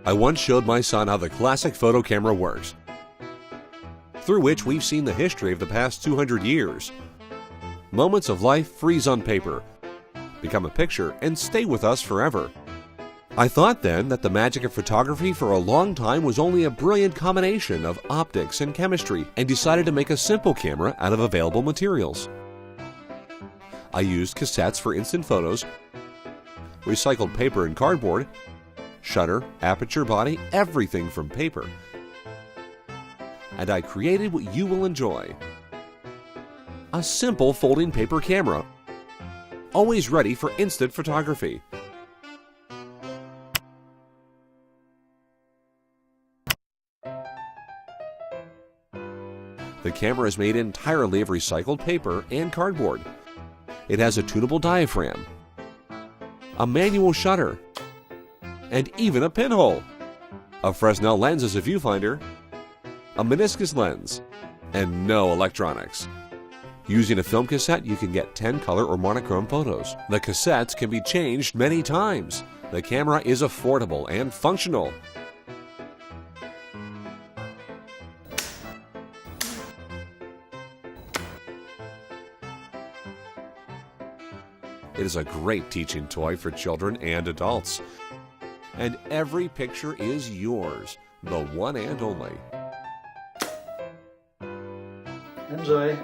I once showed my son how the classic photo camera works, through which we've seen the history of the past 200 years. Moments of life freeze on paper, become a picture, and stay with us forever. I thought then that the magic of photography for a long time was only a brilliant combination of optics and chemistry, and decided to make a simple camera out of available materials. I used cassettes for instant photos, recycled paper and cardboard, shutter, aperture body, everything from paper. And I created what you will enjoy. A simple folding paper camera, always ready for instant photography. The camera is made entirely of recycled paper and cardboard. It has a tunable diaphragm, a manual shutter, and even a pinhole. A Fresnel lens as a viewfinder, a meniscus lens, and no electronics. Using a film cassette, you can get 10 color or monochrome photos. The cassettes can be changed many times. The camera is affordable and functional. It is a great teaching toy for children and adults. And every picture is yours, the one and only. Enjoy!